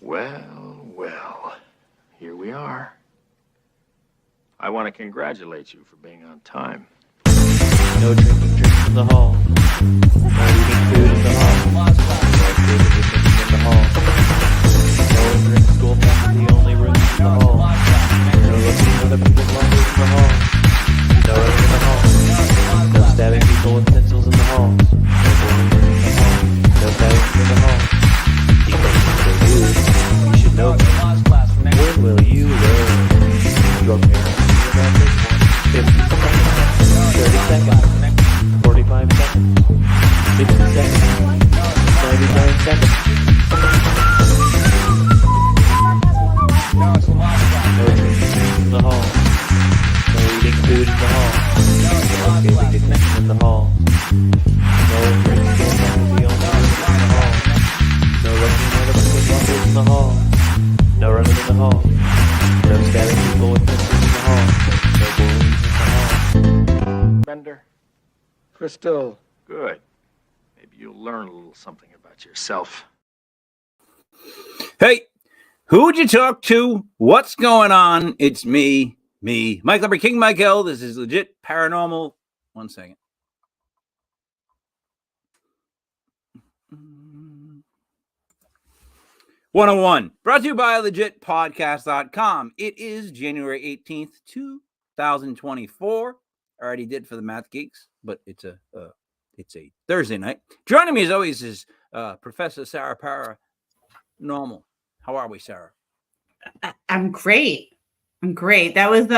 Well, here we are. I want to congratulate you for being on time. No drinking drinks in the hall. No eating food in the hall. No food in the hall. No entering school past the only rooms in the hall. No looking at other people's luggage in the hall. No running in the hall. No stabbing people with pencils in the hall. No bullying in the hall. No stabbing in the hall. You should know that. When will you learn? Your parents will about this one. 50 seconds. 30 seconds. 45 seconds. 60 seconds. 99 seconds. No drinking in the hall. No eating food in the hall. No escaping detention in the hall. No entering school past the only room in the hall. No looking at other people's luggage in the hall. No running in the hall. No stabbing people with pistols in the hall. No bullying in the hall. Bender? Crystal. Good. Maybe you'll learn a little something about yourself. Hey, who'd you talk to? What's going on? It's me, Mike Lumber King Michael. This is legit paranormal. 1 second. "101, brought to you by legitpodcast.com. It is January 18th, 2024. I already did for the math geeks, but it's a Thursday night. Joining me as always is Professor Sarah Parah Normal. How are we, Sarah? I'm great. That was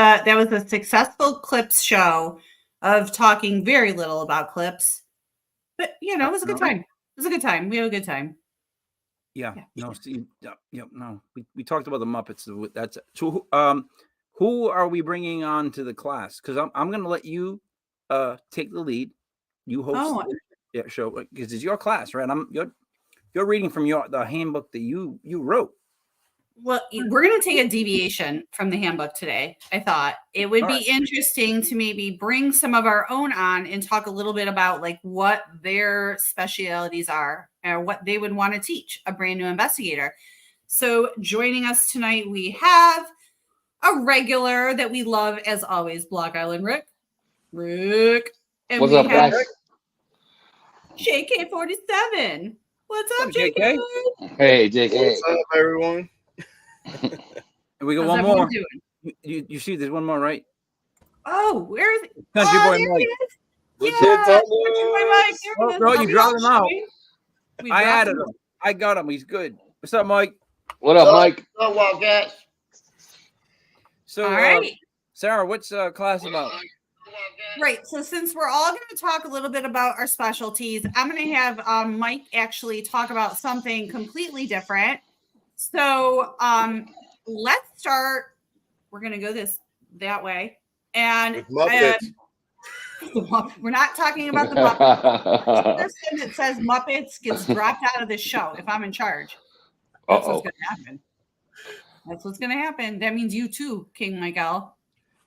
a successful clips show of talking very little about clips, but it was a good time. We had a good time. Yeah. No. See. No. We talked about the Muppets. That's so. Who are we bringing on to the class? Because I'm going to let you take the lead. You host the show because it's your class, right? You're reading from the handbook that you wrote. Well, we're going to take a deviation from the handbook today. I thought it would be interesting to maybe bring some of our own on and talk a little bit about like what their specialities are or what they would want to teach a brand new investigator. So joining us tonight, we have a regular that we love as always, Block Island Rick. And what's up, guys? JK47. What's up, JK? Hey, JK. What's up, everyone? And we got one more. You see, there's one more, right? Oh, where is it? Country boy Mike. Bro, you dropped him out. I added him. I got him. He's good. What's up, Mike? What up, Mike? What's up, Wildcats? So, all right. Sarah, what's class about? Right. So since we're all going to talk a little bit about our specialties, I'm going to have Mike actually talk about something completely different. So let's start. We're going to go that way. And Muppets. We're not talking about the Muppets. The person that says Muppets gets dropped out of the show if I'm in charge. That's what's going to happen. That means you too, King Michael.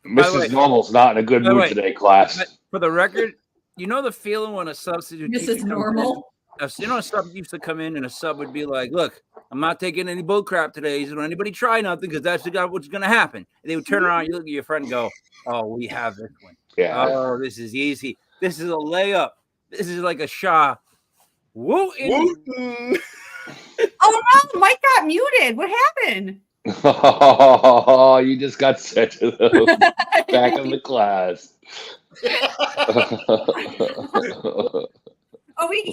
Mrs. Normal's not in a good mood today, class. For the record, you know the feeling when a substitute Mrs. Normal. A sub used to come in and a sub would be like, "Look, I'm not taking any bull crap today. So don't anybody try nothing because that's what's going to happen." And they would turn around, you look at your friend and go, "Oh, we have this one. Yeah. Oh, this is easy. This is a layup. This is like a shot." Woo! Oh no, Mike got muted. What happened? Oh, you just got sent to the back of the class.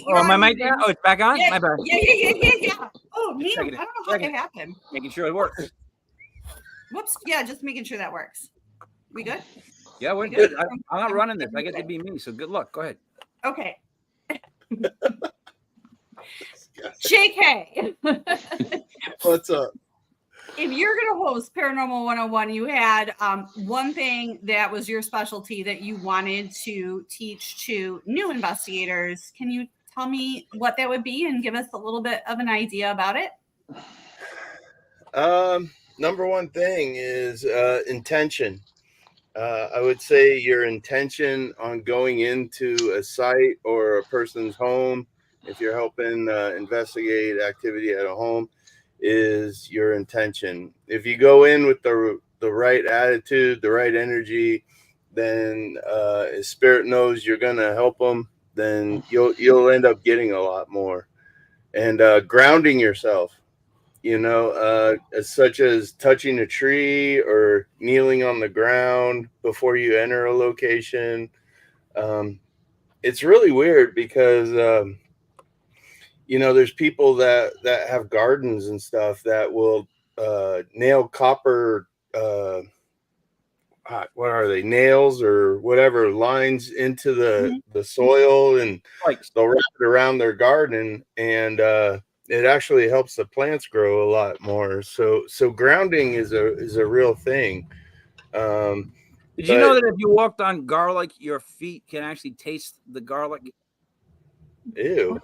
My mic there? Oh, it's back on? Yeah, My bad. Yeah. Oh, man, I don't know how that happened. Making sure it works. Whoops. Yeah, just making sure that works. We good? Yeah, we're good. I'm not running this. I get to be me, so good luck. Go ahead. Okay. JK. What's up? If you're going to host Paranormal 101, you had one thing that was your specialty that you wanted to teach to new investigators. Can you tell me what that would be and give us a little bit of an idea about it? Number one thing is intention. I would say your intention on going into a site or a person's home, if you're helping investigate activity at a home, is your intention. If you go in with the right attitude, the right energy, then if spirit knows you're gonna help them, then you'll end up getting a lot more. And grounding yourself, such as touching a tree or kneeling on the ground before you enter a location. It's really weird because there's people that have gardens and stuff that will nail copper, what are they, nails or whatever, lines into the soil, and they'll wrap it around their garden, and it actually helps the plants grow a lot more. So grounding is a real thing. Did you know that if you walked on garlic, your feet can actually taste the garlic? Ew.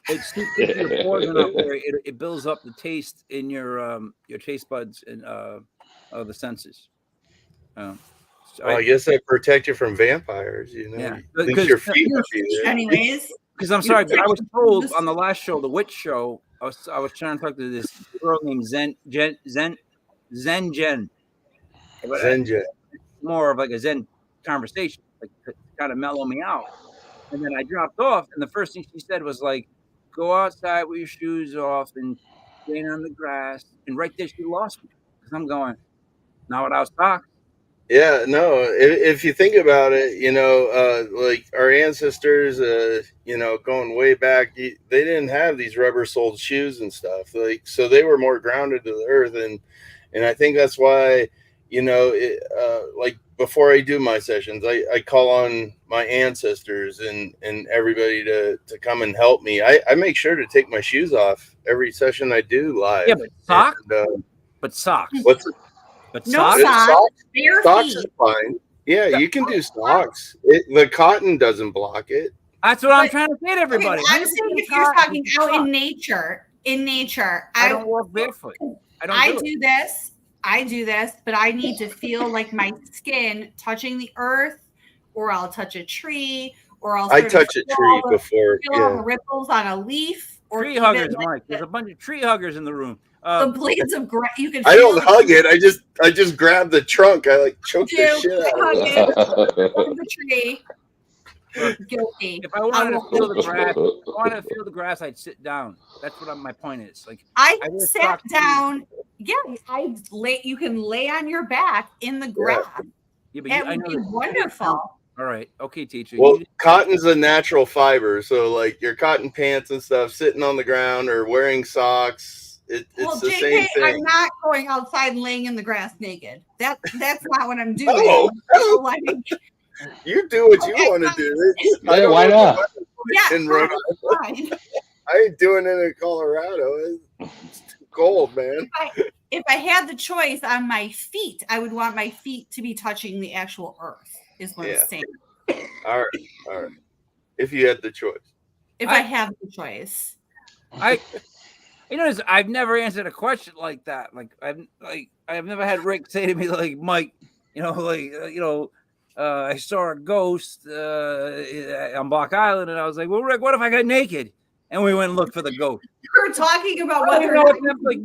It seeps into your pores enough where it builds up the taste in your taste buds and the senses. So I guess that protect you from vampires, Yeah. At least your feet would be there. Anyways, because I'm sorry, I was told on the last show, the witch show, I was trying to talk to this girl named Zen Jen. More of like a Zen conversation, like to kind of mellow me out. And then I dropped off, and the first thing she said was like, "Go outside with your shoes off and stand on the grass." And right there, she lost me because I'm going, not without socks. Yeah, no. If you think about it, like our ancestors, going way back, they didn't have these rubber-soled shoes and stuff. Like, so they were more grounded to the earth, and I think that's why, like before I do my sessions, I call on my ancestors and everybody to come and help me. I make sure to take my shoes off every session I do live. Yeah, but socks. But socks. What's it? But no socks. socks. Bare Socks feet. is fine. Yeah, you can do socks. The cotton doesn't block it. That's what I'm trying to say to everybody. Okay, I'm saying if you're talking out in nature, I don't walk barefoot. I do this, but I need to feel like my skin touching the earth, or I'll touch a tree, or I touch a tree before. Feel all the ripples on a leaf, or tree huggers, Mike. There's a bunch of tree huggers in the room. The blades of grass. You can. I don't hug it. I just grab the trunk. I like choke the shit out of the tree. Guilty. If I wanted to feel the grass, I'd sit down. That's what my point is. Like I sat down. Yeah, you can lay on your back in the grass. Yeah, but it would be wonderful. All right, okay, teacher. Well, cotton's a natural fiber, so like your cotton pants and stuff, sitting on the ground or wearing socks, it's the same thing. I'm not going outside and laying in the grass naked. That's not what I'm doing. Oh, like, you do what you want to do. Yeah, why not? Yeah, in Rhode Island. I ain't doing it in Colorado. It's too cold, man. If I had the choice on my feet, I would want my feet to be touching the actual earth. Is what I'm saying. All right. If you had the choice. If I have the choice. I've never answered a question like that. I've never had Rick say to me like, Mike, I saw a ghost on Block Island, and I was like, well, Rick, what if I got naked? And we went and looked for the ghost. You were talking about whether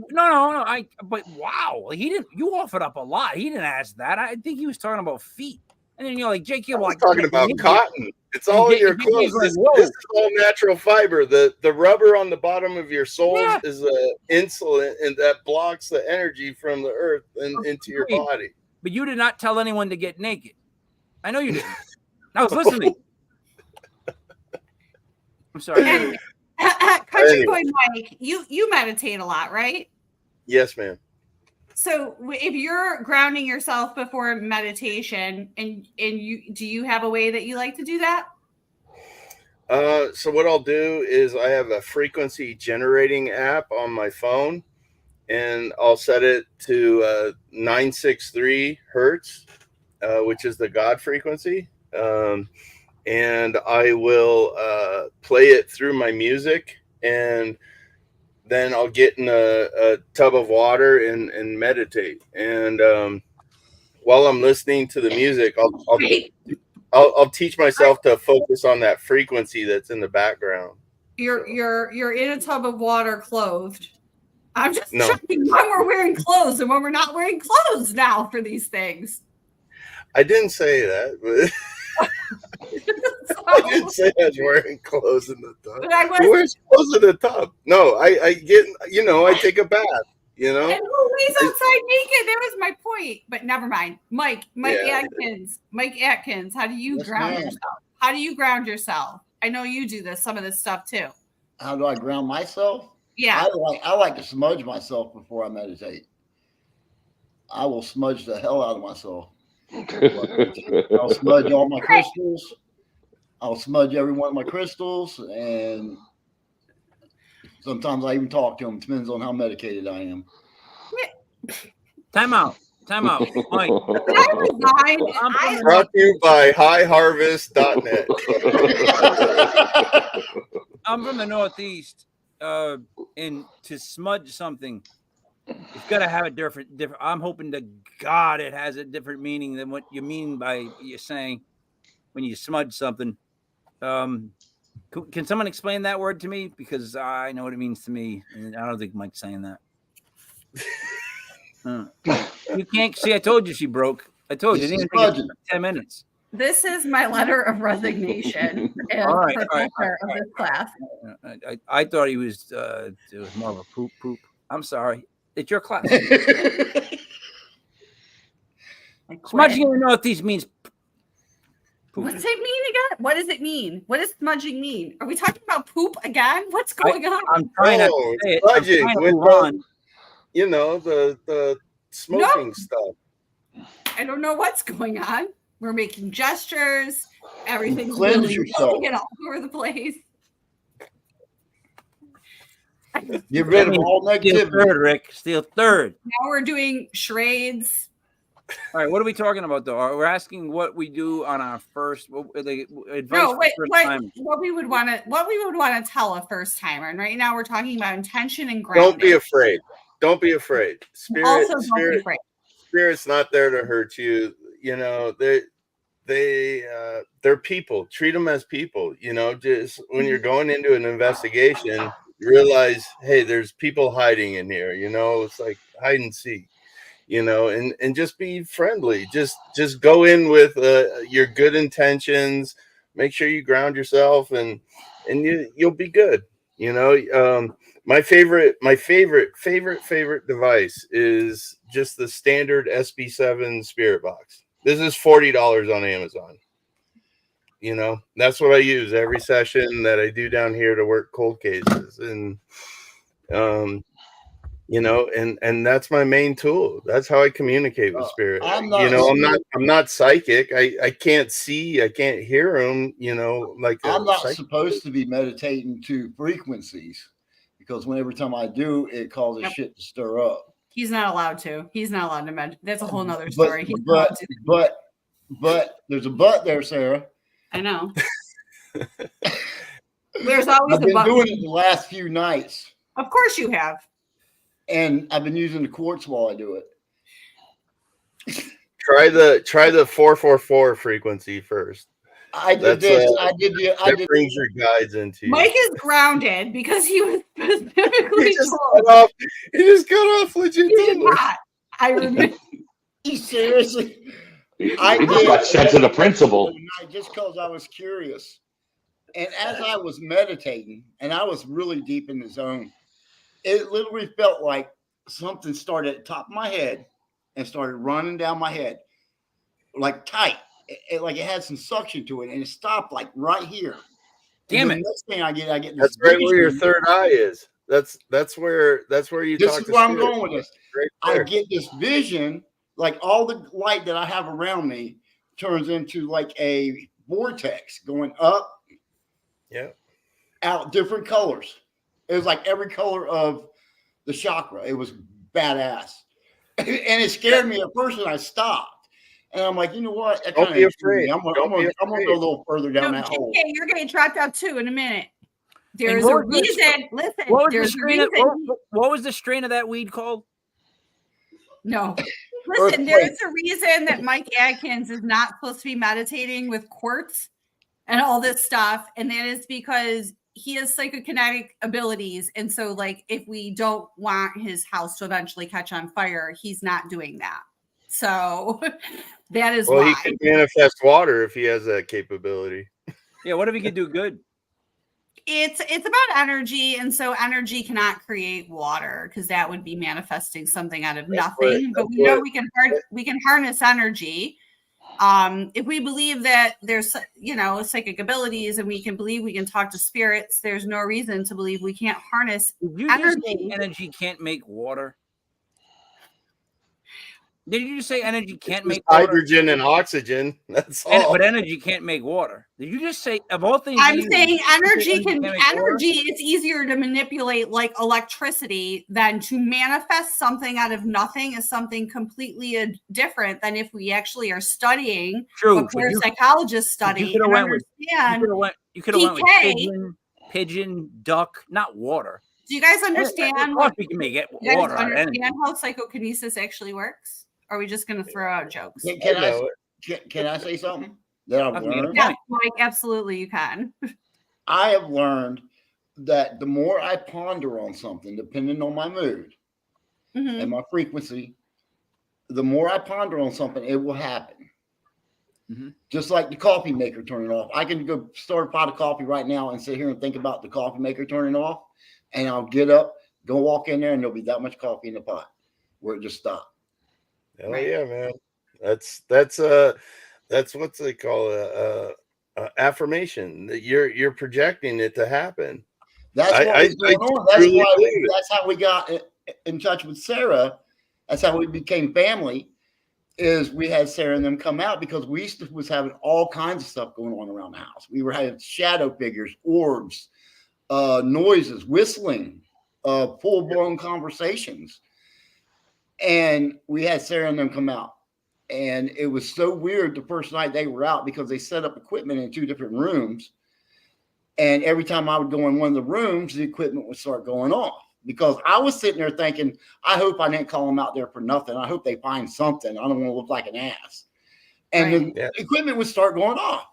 no. But wow, he didn't. You offered up a lot. He didn't ask that. I think he was talking about feet. And then like Jake, like talking about cotton. It's all in your clothes. This is all natural fiber. The rubber on the bottom of your soles is insulin, and that blocks the energy from the earth and into your body. But you did not tell anyone to get naked. I know you didn't. I was listening. I'm sorry. Country Boy Mike, you meditate a lot, right? Yes, ma'am. So if you're grounding yourself before meditation, and do you have a way that you like to do that? So what I'll do is I have a frequency generating app on my phone, and I'll set it to 963 hertz, which is the God frequency. And I will play it through my music, and then I'll get in a tub of water and meditate. And while I'm listening to the music, I'll teach myself to focus on that frequency that's in the background. You're in a tub of water, clothed. I'm just No. checking when we're wearing clothes and when we're not wearing clothes now for these things. I didn't say that, but I didn't say I was wearing clothes in the tub. But I was. Who wears clothes in the tub? No, I get, I take a bath, And who lays outside naked? That was my point. But never mind. Mike Yeah. Atkins, how do you Yes, ground ma'am. yourself? How do you ground yourself? I know you do some of this stuff too. How do I ground myself? Yeah. I like to smudge myself before I meditate. I will smudge the hell out of myself. I'll smudge all my crystals. I'll smudge every one of my crystals, and sometimes I even talk to them. Depends on how medicated I am. Time out. Mike. Did I resign? Brought to you by highharvest.net. I'm from the Northeast, and to smudge something, it's got to have a different. I'm hoping to God it has a different meaning than what you mean by you're saying when you smudge something. Can someone explain that word to me? Because I know what it means to me, and I don't think Mike's saying that. You can't see. I told you she broke. I told you. It didn't take 10 minutes. This is my letter of resignation as professor of this class. I thought it was more of a poop. I'm sorry. It's your class. Smudging in the Northeast means poop. What does it mean again? What does it mean? What does smudging mean? Are we talking about poop again? What's going on? I'm trying to say it. Smudging I'm with on. the smoking stuff. I don't know what's going on. We're making gestures. Everything's Cleanse really yourself. get all over the place. Get rid of all Steal negativity. third, Rick. Steal third. Now we're doing charades. All right, what are we talking about, though? We're asking what we do on our first advice. No, wait. for first What time. we would want to tell a first timer, and right now we're talking about intention and grounding. Don't be afraid. Don't be afraid. Also, don't be afraid. Spirit's not there to hurt you. They're people. Treat them as people. Just when you're going into an investigation, you realize, hey, there's people hiding in here. It's like hide and seek. And just be friendly. Just go in with your good intentions. Make sure you ground yourself, and you'll be good. My favorite device is just the standard SB7 Spirit Box. This is $40 on Amazon. That's what I use every session that I do down here to work cold cases, and and that's my main tool. That's how I communicate with spirit. I'm not psychic. I can't see. I can't hear them. Like I'm not supposed to be meditating to frequencies, because every time I do, it causes shit to stir up. He's not allowed to. He's not allowed to meditate. That's a whole nother But- story. But there's a but there, Sarah. I know. There's always I've been a but. doing it the last few nights, Of course you have. and I've been using the quartz while I do it. Try the 444 frequency first. I did this. I did. That brings your guides into you. Mike is grounded because he was specifically He just told. cut off legit. He did not. I remember. Seriously, He just got sent to the principal. just because I was curious. And as I was meditating, and I was really deep in the zone, it literally felt like something started at the top of my head and started running down my head, like tight. Like it had some suction to it, and it stopped like right here. Damn and it! The next thing I get this. That's right where your vision. third eye is. That's where you This talk is to where I'm spirit. going with this. Right I there. get this vision, like all the light that I have around me turns into like a vortex going up, out, different colors. It was like every color of the chakra. It was badass. And it scared me at first, and I stopped. And I'm like, you know what? That Don't kinda be intrigued me. afraid. I'm gonna Don't be go a afraid. little further down No, that hole. okay, you're getting trapped out too in a minute. There's what a was the- reason. Listen, What was the there's a strain? reason. What was the strain of that weed called? No. Listen, there's a reason that Mike Atkins is not supposed to be meditating with quartz and all this stuff. And that is because he has psychokinetic abilities, and so like if we don't want his house to eventually catch on fire, he's not doing that. So that is Well, he why. can manifest water if he has that capability. Yeah, what if he could do good? It's about energy, and so energy cannot create water because that would be manifesting something out of nothing. But we know we can harness energy. If we believe that there's, you know, psychic abilities and we can talk to spirits, there's no reason to believe we can't harness Did you just say energy. energy can't make water? Did you just say energy can't make hydrogen and oxygen? That's all. But energy can't make water. Did you just say of all things? I'm saying energy can't make energy. It's easier to manipulate like electricity than to manifest something out of nothing is something completely different than if we actually are studying what psychologists study. You could have went with pigeon, duck, not water. Do you guys understand? We can make it water. Understand how psychokinesis actually works? Or are we just going to throw out jokes? Can I say something that I've learned? Yeah, Mike, absolutely, you can. I have learned that the more I ponder on something, depending on my mood and my frequency, the more I ponder on something, it will happen. Just like the coffee maker turning off. I can go start a pot of coffee right now and sit here and think about the coffee maker turning off, and I'll get up, go walk in there, and there'll be that much coffee in the pot where it just stopped. Hell yeah, man. That's what they call a affirmation. That you're projecting it to happen. That's what's going on. That's how we got in touch with Sarah. That's how we became family. Is we had Sarah and them come out because we was having all kinds of stuff going on around the house. We were having shadow figures, orbs, noises, whistling, full-blown conversations. And we had Sarah and them come out. And it was so weird the first night they were out because they set up equipment in 2 different rooms. And every time I would go in one of the rooms, the equipment would start going off. Because I was sitting there thinking, I hope I didn't call them out there for nothing. I hope they find something. I don't want to look like an ass. And the equipment would start going off.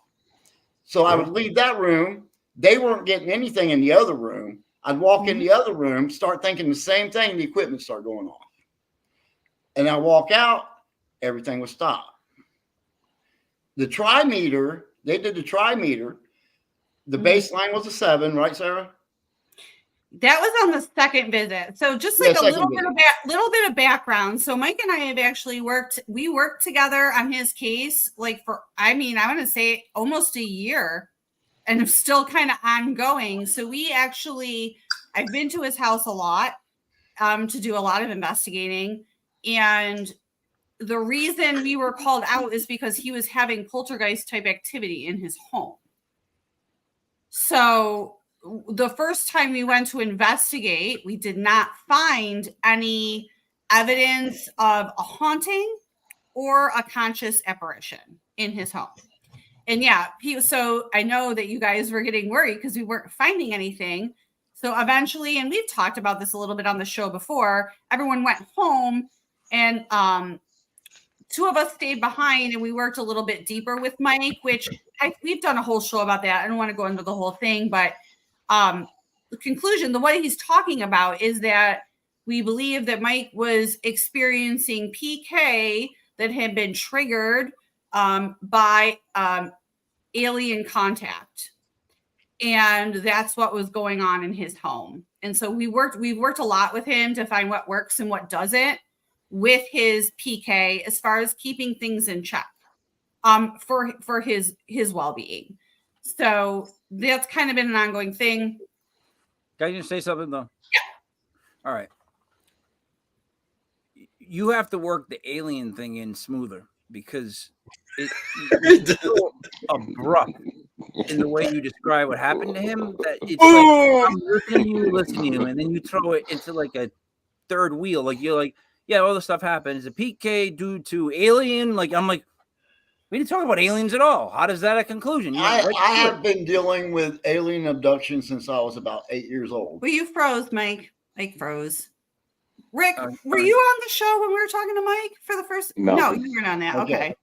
So I would leave that room. They weren't getting anything in the other room. I'd walk in the other room, start thinking the same thing. The equipment started going off. And I walk out, everything was stopped. The trimeter, they did the trimeter. The baseline was a 7, right, Sarah? That was on the second visit. So just like a little bit of background. So Mike and I have actually worked together on his case, like for, I want to say almost a year, and it's still kind of ongoing. So I've been to his house a lot to do a lot of investigating. And the reason we were called out is because he was having poltergeist type activity in his home. So the first time we went to investigate, we did not find any evidence of a haunting or a conscious apparition in his home. And so I know that you guys were getting worried because we weren't finding anything. So eventually, and we've talked about this a little bit on the show before, everyone went home and 2 of us stayed behind and we worked a little bit deeper with Mike, which we've done a whole show about that. I don't want to go into the whole thing, but the conclusion, what he's talking about is that we believe that Mike was experiencing PK that had been triggered by alien contact. And that's what was going on in his home. And so we've worked a lot with him to find what works and what doesn't with his PK as far as keeping things in check for his well-being. So that's kind of been an ongoing thing. Can I just say something though? Yeah. All right. You have to work the alien thing in smoother because it's so abrupt in the way you describe what happened to him that it's like I'm listening to you, and then you throw it into like a third wheel. Like you're like, yeah, all this stuff happened. Is a PK due to alien? Like I'm like, we didn't talk about aliens at all. How does that a conclusion? I have been dealing with alien abduction since I was about 8 years old. Well, you froze, Mike. Mike froze. Rick, were you on the show when we were talking to Mike for the first? No, you weren't on that. Okay.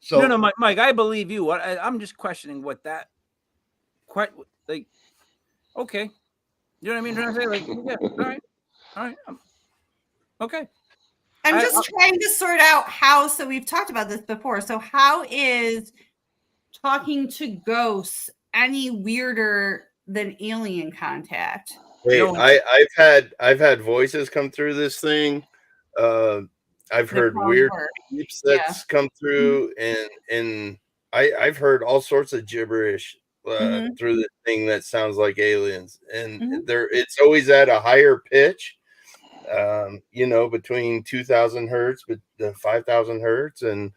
So no, Mike, I believe you. I'm just questioning what that quite like. Okay. You know what I mean? Trying to say, like, yeah, all right. Okay. I'm just trying to sort out how. So we've talked about this before. So how is talking to ghosts any weirder than alien contact? Hey, No. I've had voices come through this thing. I've heard weird beeps that's come through, and I've heard all sorts of gibberish through this thing that sounds like aliens, and it's always at a higher pitch. You know, between 2,000 hertz, but 5,000 hertz, and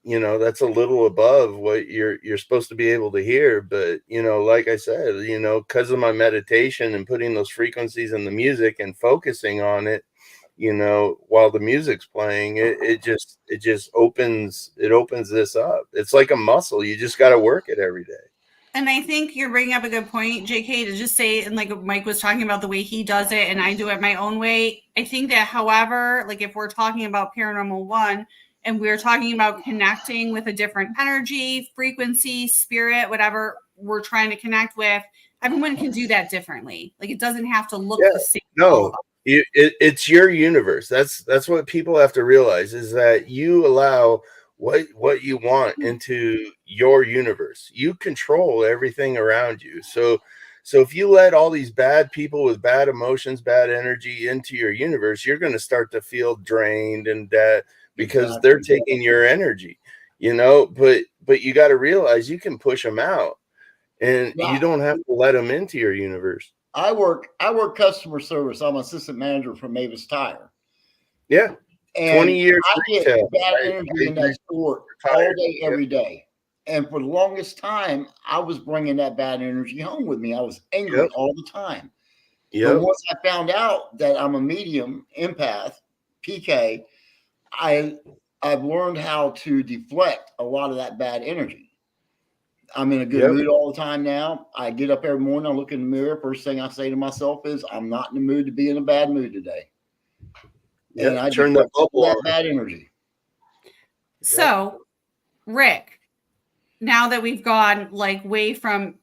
you know, that's a little above what you're supposed to be able to hear. But you know, like I said, you know, because of my meditation and putting those frequencies in the music and focusing on it, you know, while the music's playing, it just opens this up. It's like a muscle. You just got to work it every day. And I think you're bringing up a good point, JK, to just say, and like Mike was talking about the way he does it, and I do it my own way. I think that, however, like if we're talking about Paranormal 1 and we're talking about connecting with a different energy, frequency, spirit, whatever we're trying to connect with, everyone can do that differently. Like it doesn't have to look the same. No, it's your universe. That's what people have to realize, is that you allow what you want into your universe. You control everything around you. So if you let all these bad people with bad emotions, bad energy into your universe, you're going to start to feel drained and dead because they're taking your energy, you know. But you got to realize you can push them out, and you don't have to let them into your universe. I work customer service. I'm assistant manager for Mavis Tire. Yeah. And 20 years I get retail. bad energy in that store all day, every day. And for the longest time, I was bringing that bad energy home with me. I was angry all the time. But once I found out that I'm a medium empath, PK, I've learned how to deflect a lot of that bad energy. I'm in a good mood all the time now. I get up every morning, I look in the mirror. First thing I say to myself is, I'm not in the mood to be in a bad mood today. And I turn that bubble that on. bad energy. So, Rick, now that we've gone like way from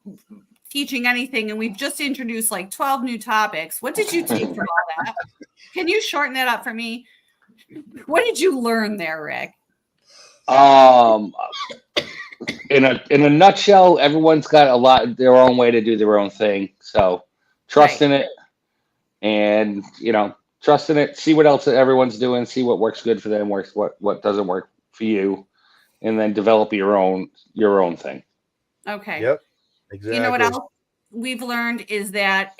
teaching anything and we've just introduced like 12 new topics, what did you take from all that? Can you shorten that up for me? What did you learn there, Rick? In a nutshell, everyone's got a lot their own way to do their own thing. So trust in it, and you know, trust in it. See what else everyone's doing. See what works good for them. What doesn't work for you, and then develop your own thing. Okay. Yep. Exactly. You know what else we've learned is that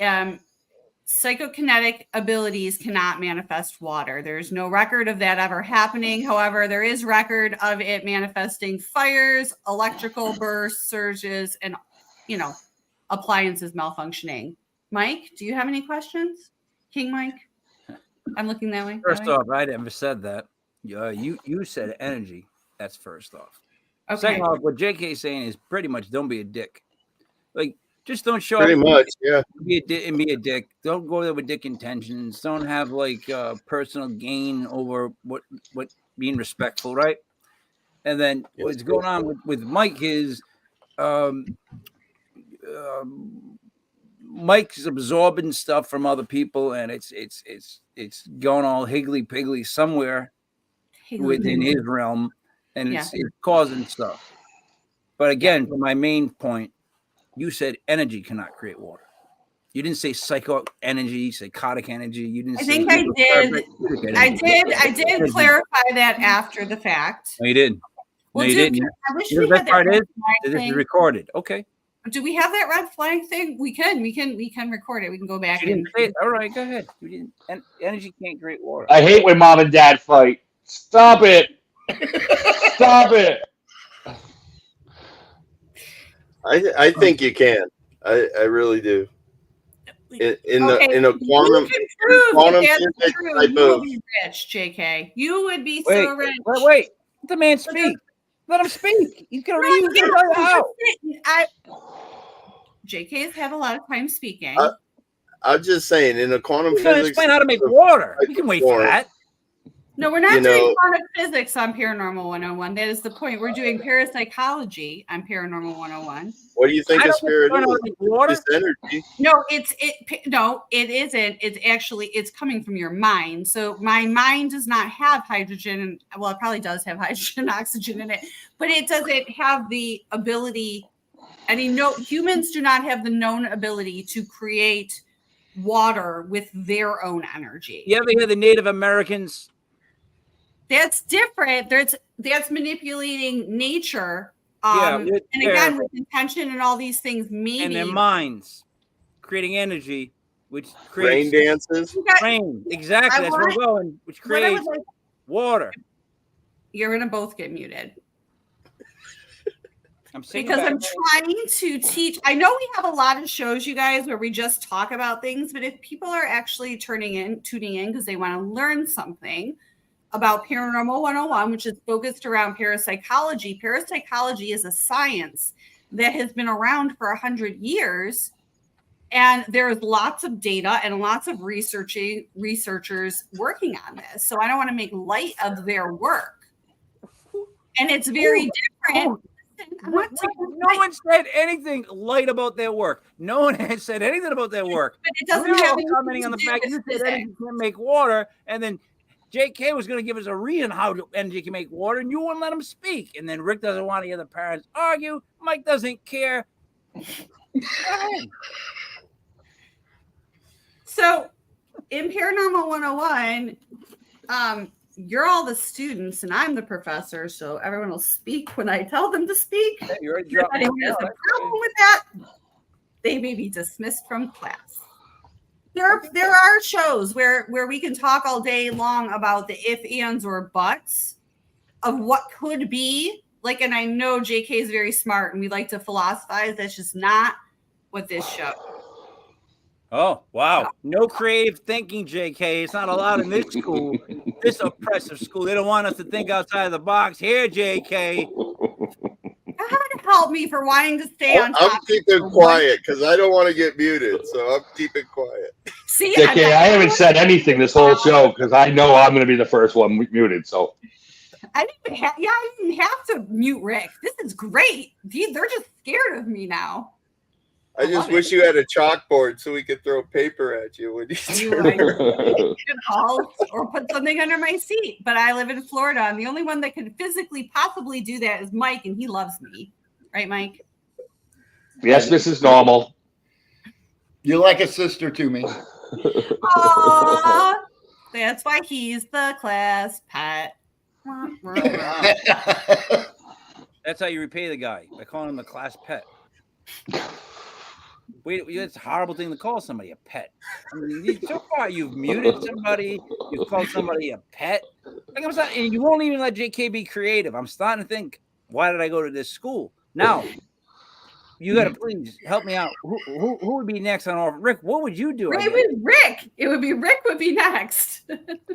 psychokinetic abilities cannot manifest water. There's no record of that ever happening. However, there is record of it manifesting fires, electrical bursts, surges, and, you know, appliances malfunctioning. Mike, do you have any questions? King Mike? I'm looking that way. First off, I never said that. You said energy. That's first off. Okay. Second off, what JK is saying is pretty much don't be a dick. Like, just don't show pretty up. Much, yeah. Be a dick. Don't go there with dick intentions. Don't have like personal gain over what being respectful, right? And then what's going on with Mike is Mike's absorbing stuff from other people, and it's going all higgly-piggly somewhere within his realm, and it's causing stuff. But again, for my main point, you said energy cannot create water. You didn't say psychotic energy, psychotic energy. You didn't. I think I did. I did clarify that after the fact. No, you didn't. Well, no, you didn't. I wish we had that. This is recorded. Okay. Do we have that red flag thing? We can record it. We can go back and say it. All right, go ahead. You didn't. Energy can't create water. I hate when mom and dad fight. Stop it. Stop it. I think you can. I really do. In a quantum physics type you would be rich, JK. You would be so rich. Wait. Let the man speak. Let him speak. He's gonna read it out. JK has had a lot of time speaking. I'm just saying, in a quantum physics, explain how to make water. We can wait for that. No, we're not You doing know- quantum physics on Paranormal 101. That is the point. We're doing parapsychology on Paranormal 101. What do you think I a don't spirit wanna is? drink water. Just energy. No, it isn't. It's actually coming from your mind. So my mind does not have hydrogen. Well, it probably does have hydrogen and oxygen in it, but it doesn't have the ability. Humans do not have the known ability to create water with their own energy. You ever hear the Native Americans? That's different. That's manipulating nature. With And again, with intention and all these things, maybe and their minds, creating energy, which Rain creates dances. rain. Exactly, that's where we're going. Which What I would creates like- water. You're gonna both get muted. I'm singing Because back I'm trying to teach. I know we have a lot of shows, you guys, where we just talk about things, but if people are actually tuning in because they want to learn something about Paranormal 101, which is focused around parapsychology. Parapsychology is a science that has been around for 100 years. And there's lots of data and lots of researchers working on this. So I don't want to make light of their work. And it's very different. I'm not taking No one said anything light about their work. No one has said anything about their work. But it doesn't We were have all anything commenting to on the do fact with you said physics. energy can't make water, and then JK was going to give us a reason how energy can make water, and you wouldn't let him speak. And then Rick doesn't want to hear the parents argue. Mike doesn't care. Go ahead. So in Paranormal 101, you're all the students and I'm the professor, so everyone will speak when I tell them to speak. Hey, you already If dropped anyone me. has a problem with that, they may be dismissed from class. There are shows where we can talk all day long about the if, ands, or buts of what could be. Like, and I know JK is very smart and we like to philosophize. That's just not what this show. Oh, wow. No creative thinking, JK. It's not allowed in this school, this oppressive school. They don't want us to think outside of the box. Here, JK. God help me for wanting to stay on I'm topic. keeping quiet because I don't want to get muted. So I'm keeping quiet. See, JK, I haven't said anything this whole show because I know I'm going to be the first one muted. So I didn't have to mute Rick. This is great. They're just scared of me now. I just wish you had a chalkboard so we could throw paper at you when you Or put something under my seat. But I live in Florida, and the only one that could physically possibly do that is Mike, and he loves me. Right, Mike? Yes, Mrs. Normal. You're like a sister to me. Aww, that's why he's the class pet. That's how you repay the guy, by calling him a class pet. Wait, that's a horrible thing to call somebody a pet. I mean, so far you've muted somebody, you've called somebody a pet. Like and you won't even let JK be creative. I'm starting to think, why did I go to this school? Now, you got to please help me out. Who would be next on offer? Rick, what would you do? It would be Rick would be next.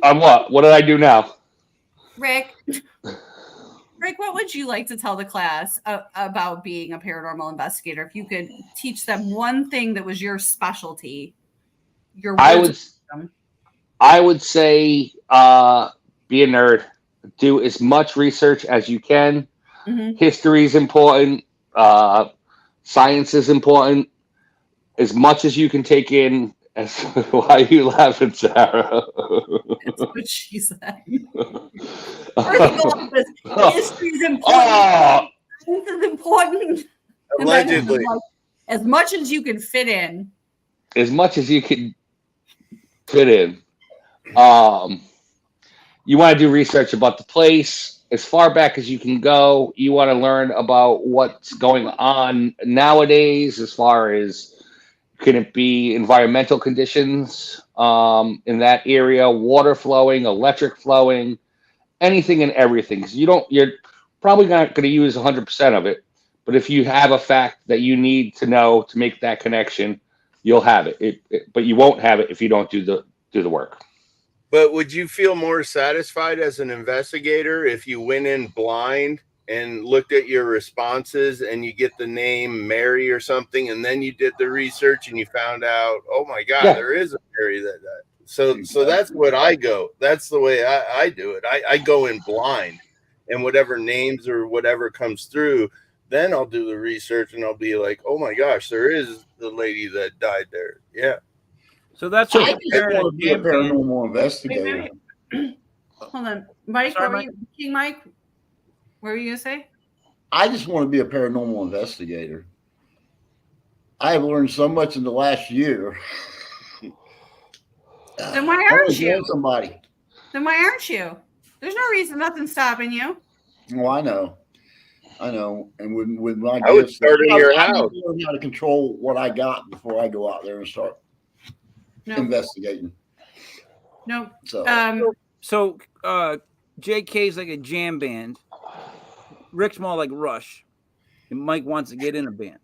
On what? What did I do now? Rick, what would you like to tell the class about being a paranormal investigator? If you could teach them one thing that was your specialty, I would say be a nerd. Do as much research as you can. Mm-hmm. History is important. Science is important. As much as you can take in. Why are you laughing, Sarah? That's what she said. History is important. Science is important. Allegedly. As much as you can fit in. As much as you can fit in. You want to do research about the place as far back as you can go. You want to learn about what's going on nowadays as far as can it be environmental conditions in that area, water flowing, electric flowing, anything and everything. So you're probably not going to use 100% of it, but if you have a fact that you need to know to make that connection, you'll have it. But you won't have it if you don't do the work. But would you feel more satisfied as an investigator if you went in blind and looked at your responses and you get the name Mary or something, and then you did the research and you found out, oh my God, there is a Mary that So that's what I go. That's the way I do it. I go in blind, and whatever names or whatever comes through, then I'll do the research and I'll be like, oh my gosh, there is the lady that died there. Yeah. So that's I what just want to be a paranormal investigator. Hold on, Mike. Sorry, what were Mike. you thinking, Mike? What were you gonna say? I just want to be a paranormal investigator. I have learned so much in the last year. Then why I aren't wanna join you? somebody? Then why aren't you? There's no reason, nothing's stopping you. Well, I know. And with my I would gifts, start in your I need house. to learn how to control what I got before I go out there and start No, investigating. no. So So JK's like a jam band. Rick's more like Rush, and Mike wants to get in a band.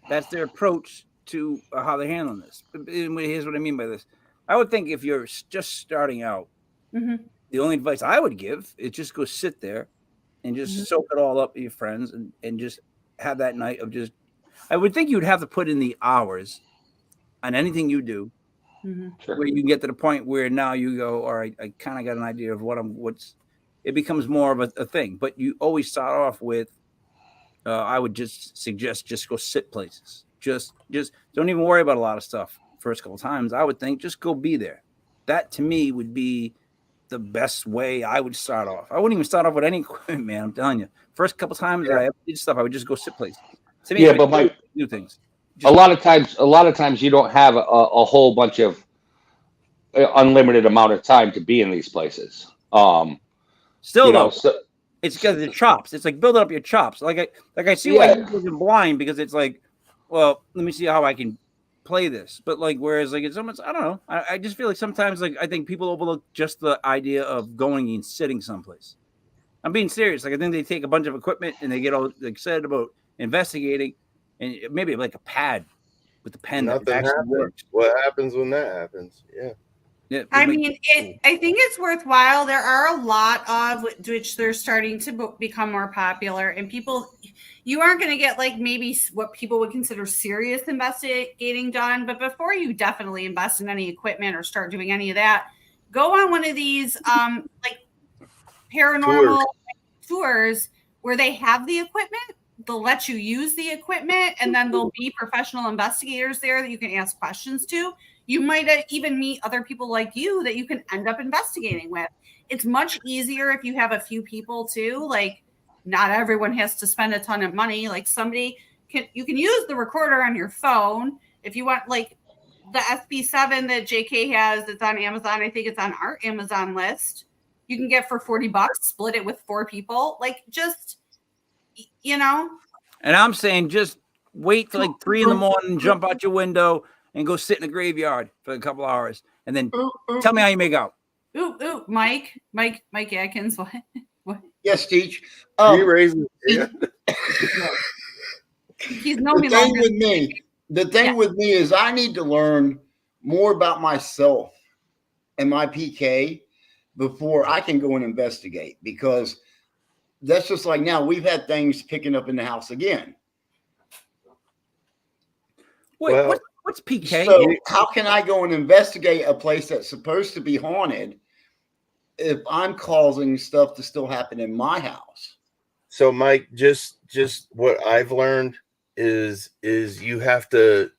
That's their approach to how they're handling this. Here's what I mean by this. I would think if you're just starting out, the only advice I would give is just go sit there and just soak it all up with your friends and just have that night of just. I would think you'd have to put in the hours on anything you do, where you can get to the point where now you go, all right, I kind of got an idea of what's. It becomes more of a thing, but you always start off with. I would just suggest just go sit places. Just don't even worry about a lot of stuff first couple times. I would think just go be there. That to me would be the best way I would start off. I wouldn't even start off with any equipment, man. I'm telling you. First couple times that I did stuff, I would just go sit places. To me, Yeah, but Mike, do things. a lot of times you don't have a whole bunch of unlimited amount of time to be in these places. Still, you know, though, it's because of the chops. It's like building up your chops. Like I see why you wasn't blind, because it's like, well, let me see how I can play this. But like, whereas like it's almost, I don't know. I just feel like sometimes like I think people overlook just the idea of going and sitting someplace. I'm being serious. Like I think they take a bunch of equipment and they get all excited about investigating, and maybe like a pad with the pen Nothing that actually happens. works. What happens when that happens? Yeah. Yeah, I mean, I think it's worthwhile. There are a lot of which they're starting to become more popular, and people, you aren't going to get like maybe what people would consider serious investigating done. But before you definitely invest in any equipment or start doing any of that, go on one of these like paranormal tours where they have the equipment. They'll let you use the equipment, and then there'll be professional investigators there that you can ask questions to. You might even meet other people like you that you can end up investigating with. It's much easier if you have a few people too. Like, not everyone has to spend a ton of money. Like you can use the recorder on your phone if you want, like the SB7 that JK has that's on Amazon. I think it's on our Amazon list. You can get for $40, split it with 4 people. Like, just, you know. And I'm saying just wait till like 3 a.m, jump out your window and go sit in a graveyard for a couple hours, and then tell me how you make out. Mike Atkins, what? Yes, Teach. He raises. He's known me longer. The thing with me is I need to learn more about myself and my PK before I can go and investigate, because that's just like now we've had things picking up in the house again. Wait, what's PK? So how can I go and investigate a place that's supposed to be haunted if I'm causing stuff to still happen in my house? So Mike, just what I've learned is you have to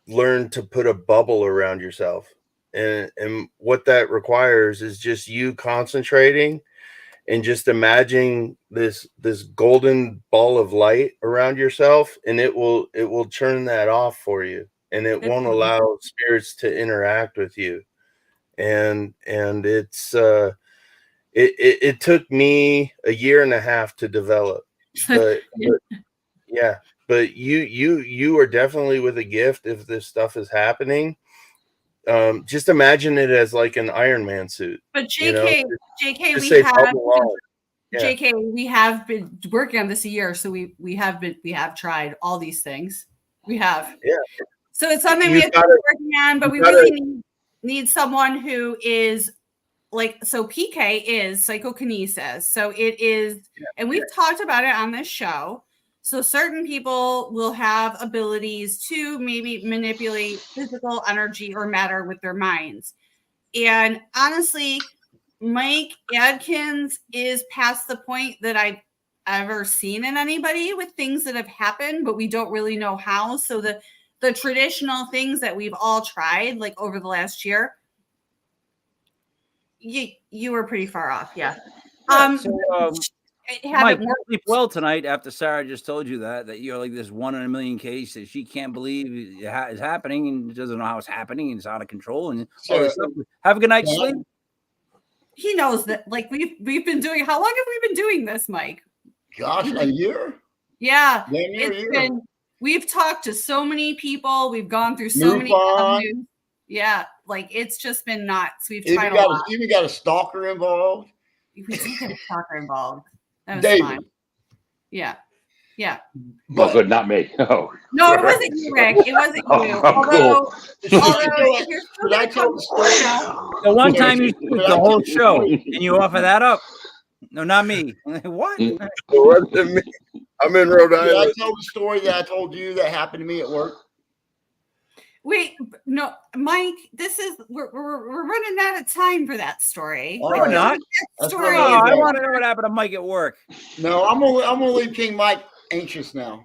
learn to put a bubble around yourself. And what that requires is just you concentrating and just imagining this golden ball of light around yourself, and it will turn that off for you, and it won't allow spirits to interact with you. And it's it took me a year and a half to develop, but yeah, but you are definitely with a gift if this stuff is happening. Just imagine it as like an Iron Man suit. But JK, you know? JK, we have been working on this a year, so we have tried all these things. We have. Yeah. So it's something we have to be working on, but we really need someone who is like, so PK is psychokinesis. So it is, and we've talked about it on this show. So certain people will have abilities to maybe manipulate physical energy or matter with their minds. And honestly, Mike Adkins is past the point that I've ever seen in anybody with things that have happened, but we don't really know how. So the traditional things that we've all tried, like over the last year, you were pretty far off. Yeah. Mike, you sleep well tonight after Sarah just told you that you're like this 1 in a million case that she can't believe is happening and doesn't know how it's happening and it's out of control and all this stuff. Have a good night's sleep. He knows that, like, we've been doing. How long have we been doing this, Mike? Gosh, a year. Yeah, it's been. We've talked to so many people. We've gone through so many avenues. Yeah, like it's just been nuts. We've tried a lot. Even got a stalker involved. We did get a stalker involved. That was David. fine. Yeah. Well, good, not me. Oh. No, it wasn't you, Rick. It wasn't you. Cool. Could I tell the story? The one time you speak the whole show and you offer that up. No, not me. What? It wasn't me. I'm in Rhode Island. Did I tell the story that I told you that happened to me at work? Wait, no, Mike. We're running out of time for that story. No, we're not. Story. Oh, I want to know what happened to Mike at work. No, I'm gonna leave King Mike anxious now.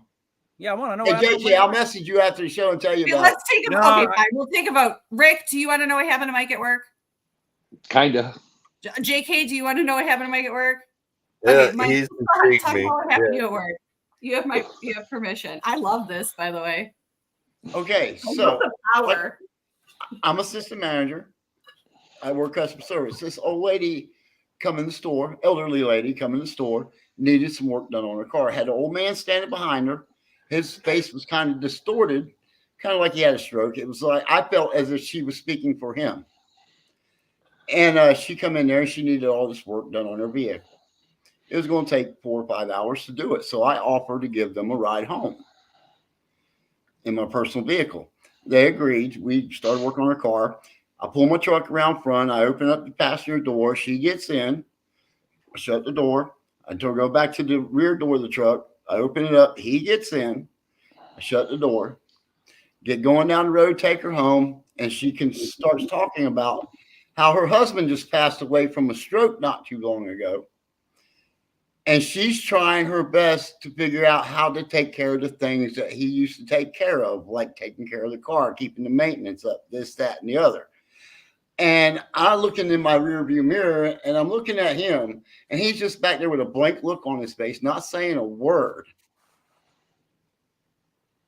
Yeah, I want to know. Hey, JJ, I'll message you after the show and tell you about it. Let's take okay, fine. We'll think about Rick. Do you want to know what happened to Mike at work? Kinda. JK, do you want to know what happened to Mike at work? Yeah, okay, Mike, he's talk about what happened to you at work. You have permission. I love this, by the way. Okay, so I'm assistant manager. I work customer service. This old lady come in the store, elderly lady come in the store, needed some work done on her car. Had an old man standing behind her. His face was kind of distorted, kind of like he had a stroke. It was like I felt as if she was speaking for him. And she come in there and she needed all this work done on her vehicle. It was going to take 4 or 5 hours to do it. So I offered to give them a ride home in my personal vehicle. They agreed. We started working on her car. I pull my truck around front. I open up the passenger door. She gets in. I shut the door. I go back to the rear door of the truck. I open it up. He gets in. I shut the door. Get going down the road, take her home. And she starts talking about how her husband just passed away from a stroke not too long ago. And she's trying her best to figure out how to take care of the things that he used to take care of, like taking care of the car, keeping the maintenance up, this, that, and the other. And I'm looking in my rearview mirror, and I'm looking at him, and he's just back there with a blank look on his face, not saying a word.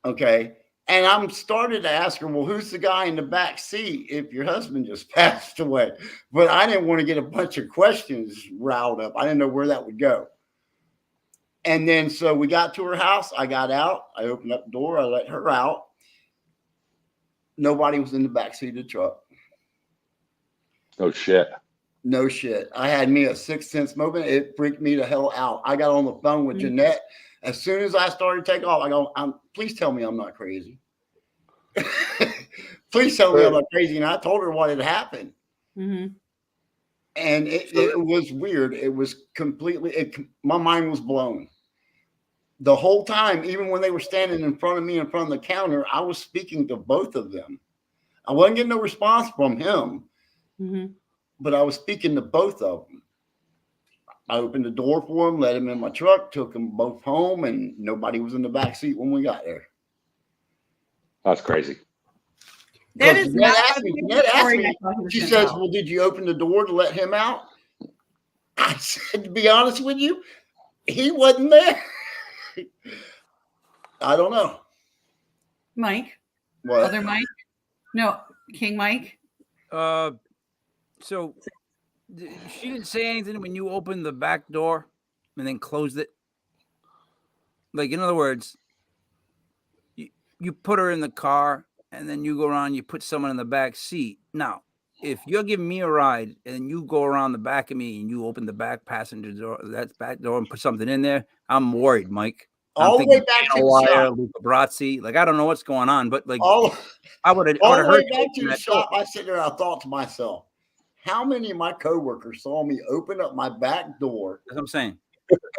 Okay. And I'm started to ask her, well, who's the guy in the back seat if your husband just passed away? But I didn't want to get a bunch of questions riled up. I didn't know where that would go. And then so we got to her house. I got out. I opened up the door. I let her out. Nobody was in the backseat of the truck. Oh, shit. No shit. I had me a sixth sense moment. It freaked me the hell out. I got on the phone with Jeanette. As soon as I started to take off, I go, please tell me I'm not crazy. Please tell me I'm not crazy. And I told her what had happened. Mm-hmm. And it was weird. It was completely, my mind was blown. The whole time, even when they were standing in front of me in front of the counter, I was speaking to both of them. I wasn't getting no response from him, but I was speaking to both of them. I opened the door for them, let them in my truck, took them both home, and nobody was in the back seat when we got there. That's crazy. That is Jeanette asked me, she says, well, did you open the door to let him out? I said, to be honest with you, he wasn't there. I don't know. Mike? What? Other Mike? No, King Mike? So she didn't say anything when you opened the back door and then closed it? Like, in other words, you put her in the car and then you go around, you put someone in the back seat. Now, if you're giving me a ride and you go around the back of me and you open the back passenger door, that's back door, and put something in there, I'm worried, Mike. All the way back to the shop. Luca Brazzi. Like, I don't know what's going on, but like, I would have heard back to the shop. I sit there, I thought to myself, how many of my coworkers saw me open up my back door? That's what I'm saying.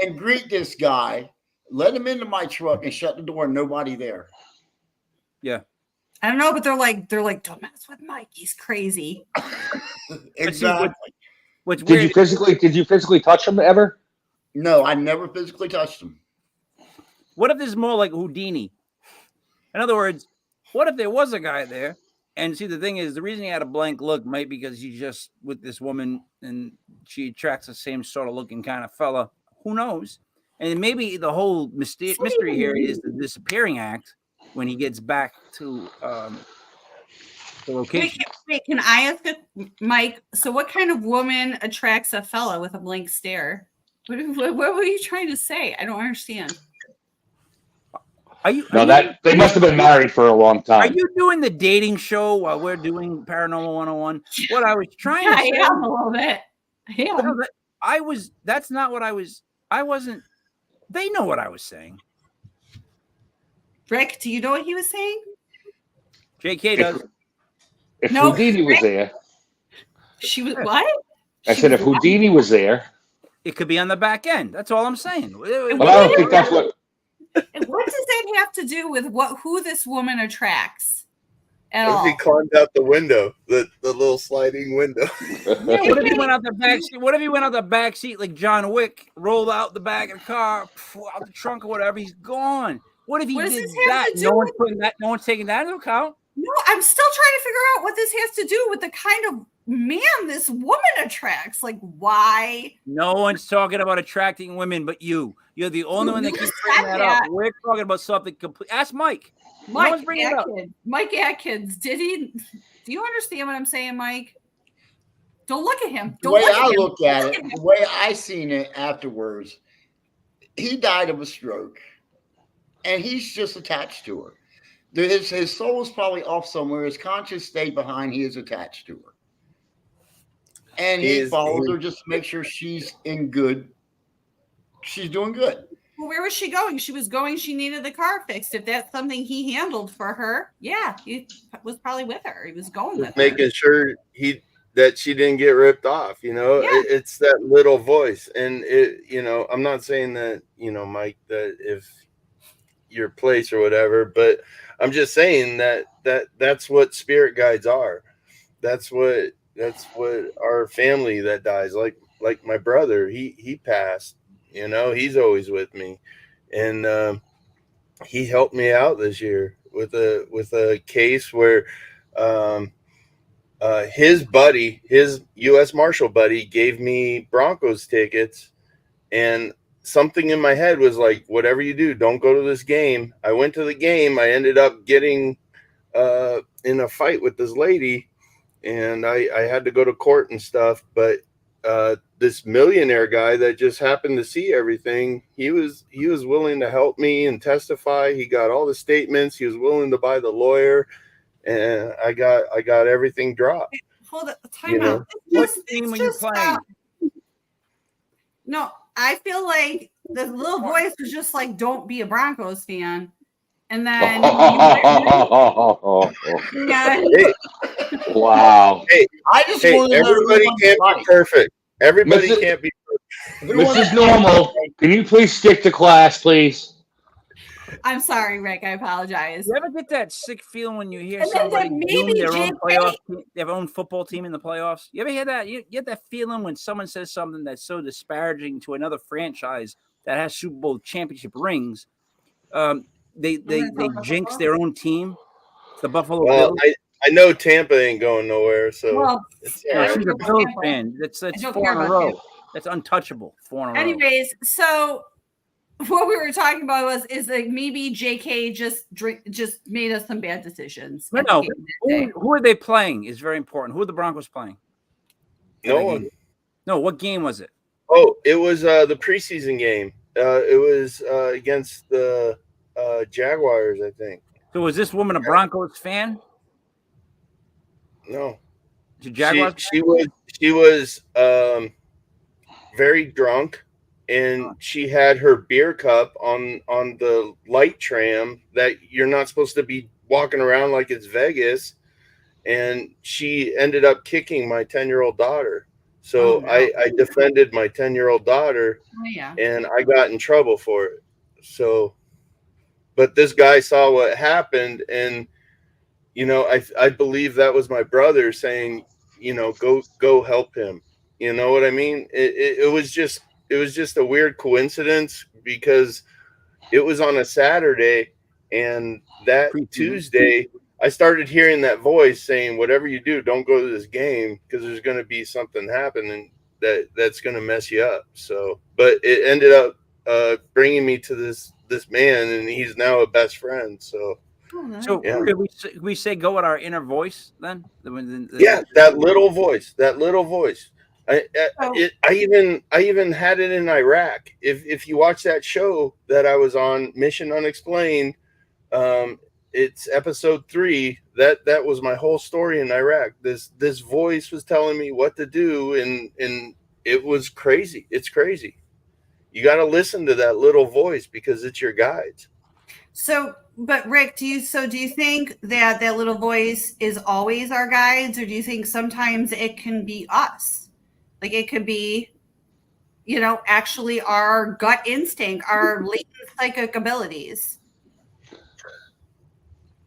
And greet this guy, let him into my truck and shut the door, and nobody there. Yeah. I don't know, but they're like, don't mess with Mike. He's crazy. Exactly. What's Did weird? you physically touch him ever? No, I never physically touched him. What if this is more like Houdini? In other words, what if there was a guy there? And see, the thing is, the reason he had a blank look might be because he's just with this woman and she attracts the same sort of looking kind of fella. Who knows? And maybe the whole mystery here is the disappearing act when he gets back to the location. Wait, can I ask Mike? So, what kind of woman attracts a fella with a blank stare? What were you trying to say? I don't understand. They must have been married for a long time. Are you doing the dating show while we're doing Paranormal 101? What I was trying to say. I am a little bit. That's not what I was. I wasn't. They know what I was saying. Rick, do you know what he was saying? JK does. If Houdini was there. She was what? I said if Houdini was there. It could be on the back end. That's all I'm saying. But I don't think that's what. What does that have to do with who this woman attracts at What all? if he climbed out the window, the little sliding window? What if he went out the back seat? What if he went out the back seat like John Wick, rolled out the back of the car, out the trunk or whatever? He's gone. What if he did that? No one's taking that into account. No, I'm still trying to figure out what this has to do with the kind of man this woman attracts. Like, why? No one's talking about attracting women but you. You're the only one that keeps bringing that up. We're talking about something complete. Ask Mike. Mike Atkins. Do you understand what I'm saying, Mike? Don't look at him. The way I look at it, the way I seen it afterwards, he died of a stroke, and he's just attached to her. His soul is probably off somewhere. His conscience stayed behind. He is attached to her, and he follows her just to make sure she's in good. She's doing good. Well, where was she going? She needed the car fixed. If that's something he handled for her, yeah, he was probably with her. He was going with her. Making sure that she didn't get ripped off, it's that little voice. And I'm not saying that, Mike, that if your place or whatever, but I'm just saying that's what spirit guides are. That's what our family that dies, like my brother, he passed. He's always with me, and he helped me out this year with a case where his U.S. Marshal buddy gave me Broncos tickets, and something in my head was like, whatever you do, don't go to this game. I went to the game. I ended up getting in a fight with this lady, and I had to go to court and stuff, but this millionaire guy that just happened to see everything, he was willing to help me and testify. He got all the statements. He was willing to buy the lawyer, and I got everything dropped. Hold up, time out. What team were you playing? No, I feel like the little voice was just like, "Don't be a Broncos fan," and then wow. Hey, everybody can't be perfect. Everybody can't be perfect. Mrs. Normal, can you please stick to class, please? I'm sorry, Rick. I apologize. You ever get that sick feeling when you hear somebody doing their own football team in the playoffs? You ever hear that? You get that feeling when someone says something that's so disparaging to another franchise that has Super Bowl championship rings. They jinx their own team. It's the Buffalo Bills. I know Tampa ain't going nowhere, so she's a Bills fan. That's 4 in a row. That's untouchable. 4 in a row. Anyways, so what we were talking about is like maybe JK just made us some bad decisions. No. Who are they playing is very important. Who are the Broncos playing? No one. No, what game was it? Oh, it was the preseason game. It was against the Jaguars, I think. So was this woman a Broncos fan? No. She was very drunk, and she had her beer cup on the light tram that you're not supposed to be walking around like it's Vegas, and she ended up kicking my 10-year-old daughter. So I defended my 10-year-old daughter, and I got in trouble for it. So, but this guy saw what happened, and you know, I believe that was my brother saying, you know, go help him. You know what I mean? It was just a weird coincidence because it was on a Saturday, and that Tuesday I started hearing that voice saying, whatever you do, don't go to this game because there's going to be something happening that's going to mess you up. So, but it ended up bringing me to this man, and he's now a best friend. So, So yeah. we say go with our inner voice then? Yeah, that little voice. I even had it in Iraq. If you watch that show that I was on, Mission Unexplained, it's episode 3. That was my whole story in Iraq. This voice was telling me what to do, and it was crazy. It's crazy. You got to listen to that little voice because it's your guides. So, but Rick, do you think that little voice is always our guides, or do you think sometimes it can be us? Like it could be, you know, actually our gut instinct, our latent psychic abilities.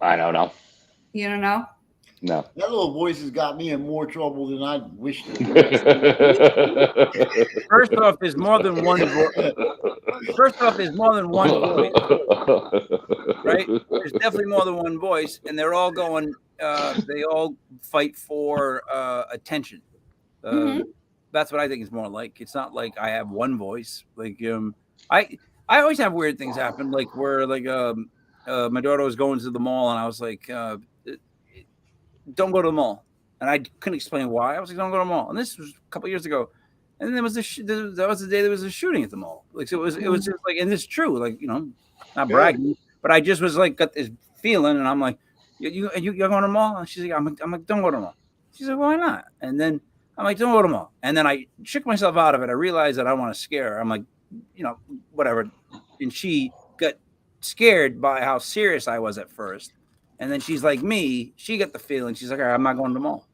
I don't know. You don't know? No. That little voice has got me in more trouble than I wished. First off, there's more than one voice. First off, there's more than one voice, right? There's definitely more than one voice, and they're all going. They all fight for attention. That's what I think it's more like. It's not like I have one voice. Like I always have weird things happen. Like where like my daughter was going to the mall, and I was like, "Don't go to the mall," and I couldn't explain why. I was like, "Don't go to the mall," and this was a couple years ago. And then there was that was the day there was a shooting at the mall. Like so it was just like, and it's true. Like, you know, not bragging, but I just was like got this feeling, and I'm like, you're going to the mall? And she's like, I'm like, don't go to the mall. She's like, why not? And then I'm like, don't go to the mall. And then I shook myself out of it. I realized that I want to scare her. I'm like, you know, whatever. And she got scared by how serious I was at first. And then she's like me. She got the feeling. She's like, all right, I'm not going to the mall.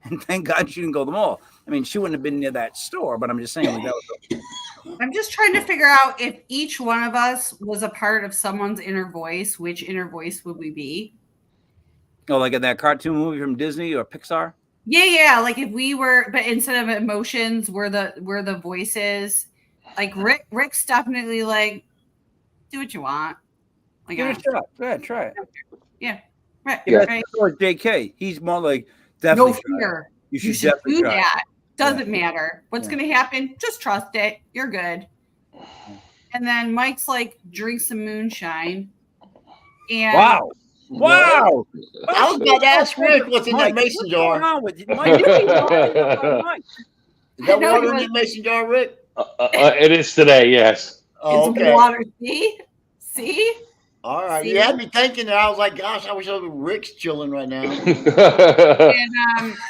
And thank God she didn't go to the mall. I mean, she wouldn't have been near that store, but I'm just saying. I'm just trying to figure out if each one of us was a part of someone's inner voice, which inner voice would we be? Oh, like in that cartoon movie from Disney or Pixar? Yeah. Like if we were, but instead of emotions, we're the voices. Like Rick's definitely like, do what you want. Like, give it a shot. Go ahead, try it. Yeah. Right. Yeah. Right. Or JK. He's more like definitely. No fear. You should do that. Doesn't matter. What's going to happen? Just trust it. You're good. And then Mike's like, drink some moonshine. And wow. I was about to ask Rick what's in that mason jar. What's going on with you? Mike? Is that water in the mason jar, Rick? It is today, yes. Oh, it's okay. water. See? All right. You had me thinking that. I was like, gosh, I wish Rick's chilling right now.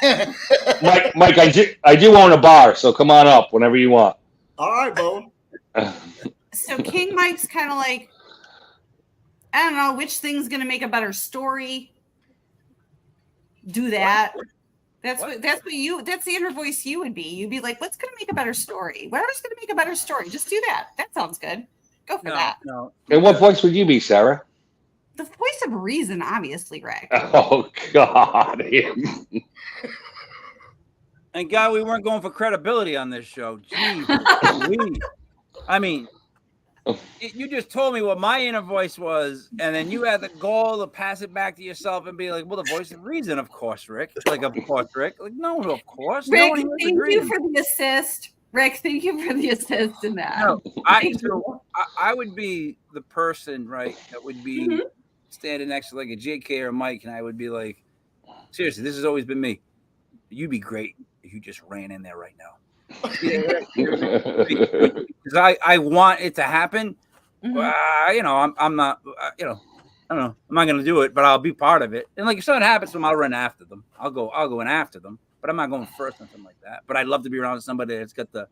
And Mike, I do own a bar, so come on up whenever you want. All right, Bo. So King Mike's kind of like, I don't know which thing's gonna make a better story. Do that. That's the inner voice you would be. You'd be like, what's gonna make a better story? Whatever's gonna make a better story. Just do that. That sounds good. Go for that. No. And what voice would you be, Sarah? The voice of reason, obviously, Rick. Oh God. And God, we weren't going for credibility on this show. Jeez. I mean, you just told me what my inner voice was, and then you had the goal to pass it back to yourself and be like, well, the voice of reason, of course, Rick. Like, of course, Rick. Like, no, of course. Rick, thank you for the assist. Rick, thank you for the assist in that. No, I would be the person, right, that would be standing next to like a JK or Mike, and I would be like, seriously, this has always been me. You'd be great if you just ran in there right now. Because I want it to happen. You know, I'm not, you know, I don't know. I'm not going to do it, but I'll be part of it. And like if something happens to them, I'll run after them. I'll go in after them, but I'm not going first or something like that. But I'd love to be around somebody that's got the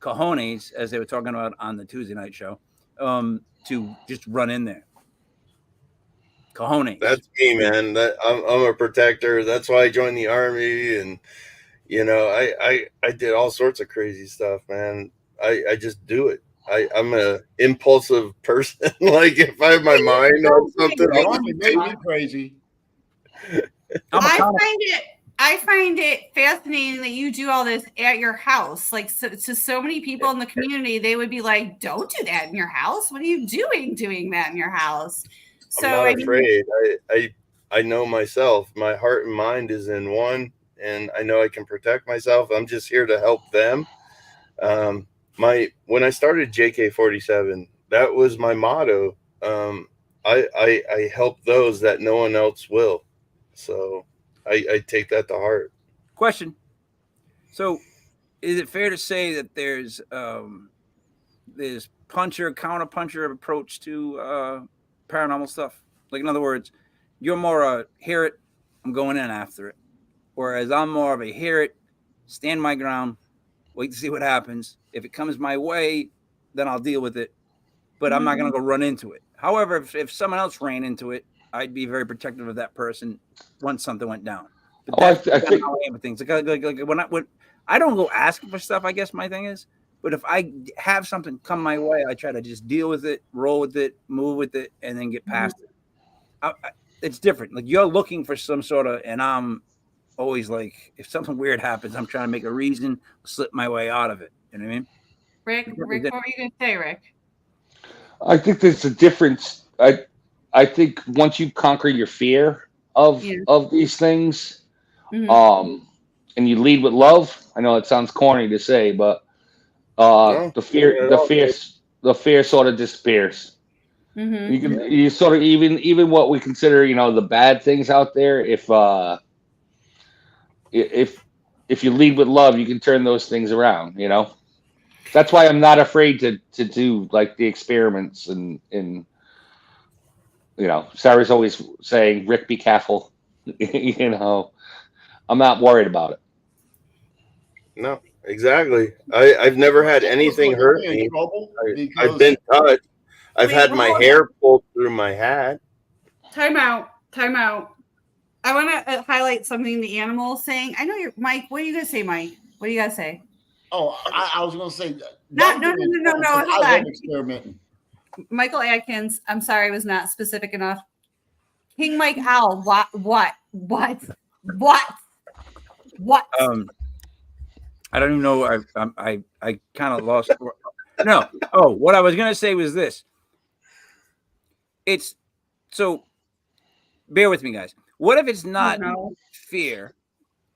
cojones, as they were talking about on the Tuesday night show, to just run in there. Cojones. That's me, man. I'm a protector. That's why I joined the army, and you know, I did all sorts of crazy stuff, man. I just do it. I'm a impulsive person. Like if I have my mind on something, The army made me crazy. I find it fascinating that you do all this at your house. Like to so many people in the community, they would be like, "Don't do that in your house. What are you doing that in your house?" So I'm not afraid. I know myself. My heart and mind is in one, and I know I can protect myself. I'm just here to help them. When I started JK47, that was my motto. I help those that no one else will. So I take that to heart. Question. So, is it fair to say that there's puncher, counter puncher approach to paranormal stuff? Like, in other words, you're more hear it, I'm going in after it. Whereas I'm more of a hear it, stand my ground, wait to see what happens. If it comes my way, then I'll deal with it. But I'm not going to go run into it. However, if someone else ran into it, I'd be very protective of that person once something went down. But that's I think how I am with things. Like when I don't go asking for stuff, I guess my thing is. But if I have something come my way, I try to just deal with it, roll with it, move with it, and then get past it. It's different. Like you're looking for some sort of, and I'm always like, if something weird happens, I'm trying to make a reason, slip my way out of it. You know what I mean? Rick, what were you going to say, Rick? I think there's a difference. I think once you conquer your fear of these things, and you lead with love. I know it sounds corny to say, but the fear sort of disappears. You sort of even what we consider, the bad things out there. If you lead with love, you can turn those things around. That's why I'm not afraid to do like the experiments and Sarah's always saying, Rick, be careful. I'm not worried about it. No, exactly. I've never had anything hurt me. I've been touched. I've had my hair pulled through my hat. Time out. I want to highlight something the animal is saying. I know you're Mike. What are you going to say, Mike? What do you got to say? Oh, I was going to say no. Hold on. Experimenting. Michael Atkins. I'm sorry, I was not specific enough. King Mike Owl. What? I don't even know. I kind of lost. No. Oh, what I was gonna say was this. It's so. Bear with me, guys. What if it's not fear,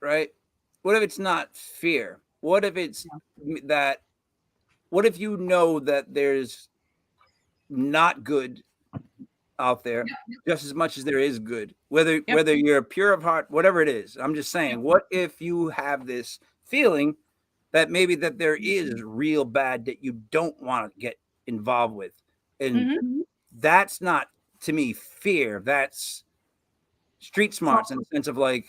right? What if it's not fear? What if it's that? What if you know that there's not good out there just as much as there is good? Whether you're pure of heart, whatever it is. I'm just saying. What if you have this feeling that maybe that there is real bad that you don't want to get involved with, and that's not, to me, fear. That's street smarts in the sense of like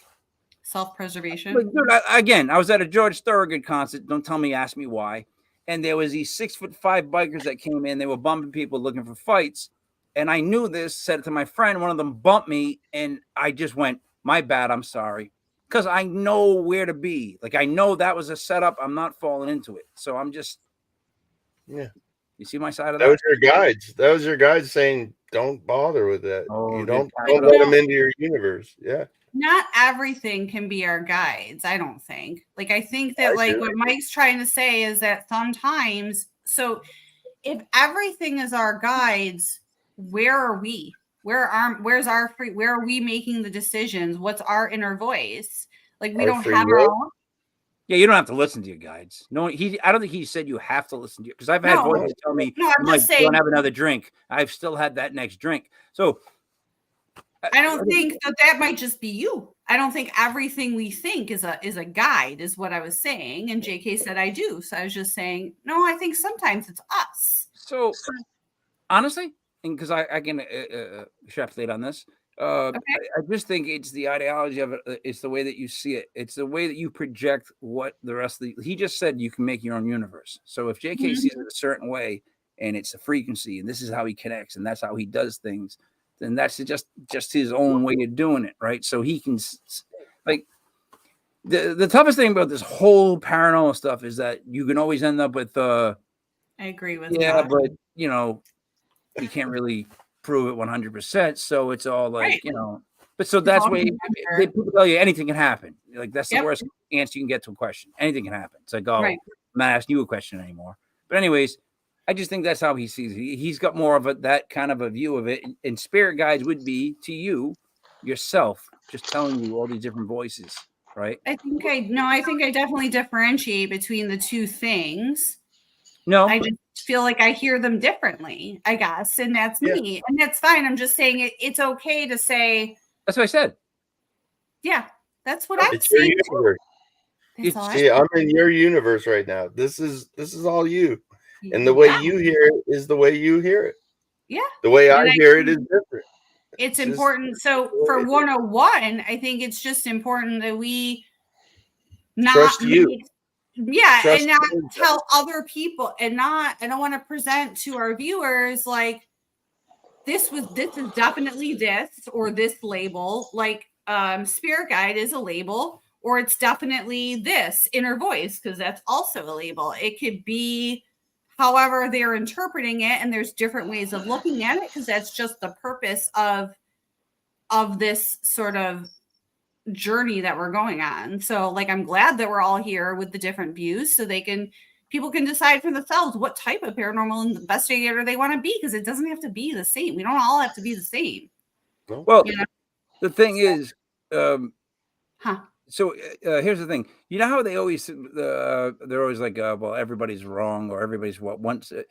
self-preservation. Dude, I was at a George Thorogood concert. Don't tell me, ask me why. And there was these 6'5" bikers that came in. They were bumping people looking for fights. And I knew this, said it to my friend. One of them bumped me, and I just went, my bad, I'm sorry. Because I know where to be. Like, I know that was a setup. I'm not falling into it. So I'm just, you see my side of that? That was your guides saying, don't bother with that. Oh, you don't let them into your universe. Yeah. Not everything can be our guides, I don't think. Like, I think that what Mike's trying to say is that sometimes, so if everything is our guides, where are we? Where are we making the decisions? What's our inner voice? Like, we don't have our own. Yeah, you don't have to listen to your guides. No, I don't think he said you have to listen to it, because I've had voices tell me, Mike, don't have another drink. I've still had that next drink. So I don't think that might just be you. I don't think everything we think is a guide, is what I was saying. And JK said I do. So I was just saying, no, I think sometimes it's us. So honestly, and because I can extrapolate on this, I just think it's the ideology of it. It's the way that you see it. It's the way that you project what the rest of he just said you can make your own universe. So if JK sees it a certain way, and it's a frequency, and this is how he connects, and that's how he does things, then that's just his own way of doing it, right? So he can, like, the toughest thing about this whole paranormal stuff is that you can always end up with I agree with that. But you can't really prove it 100%. So it's all like, But so that's all where remember. people tell you anything can happen. Like that's the Yep. worst answer you can get to a question. Anything can happen. It's like, oh, Right. I'm not asking you a question anymore. But anyways, I just think that's how he sees it. He's got more of that kind of a view of it. And spirit guides would be to you yourself, just telling you all these different voices, right? I think I definitely differentiate between the two things. No, I just feel like I hear them differently, I guess, and that's Yeah. me, and that's fine. I'm just saying it's okay to say, that's what I said. yeah, that's what I'm It's your saying too. universe. That's all See, I'm in your universe right now. This is all you. And the way Yeah. you hear it is the way you hear it. Yeah. The way I And I hear it is different. It's just important. So for 101, I think it's just important that we not Trust you. Trust and not you. tell other people, and I don't want to present to our viewers like this is definitely this or this label. Like spirit guide is a label, or it's definitely this inner voice, because that's also a label. It could be however they're interpreting it, and there's different ways of looking at it, because that's just the purpose of this sort of journey that we're going on. So like, I'm glad that we're all here with the different views, so people can decide for themselves what type of paranormal investigator they want to be, because it doesn't have to be the same. We don't all have to be the same. Well, You know? the thing is, Huh. so here's the thing. You know how they always they're always like, well, everybody's wrong, or everybody's what once. It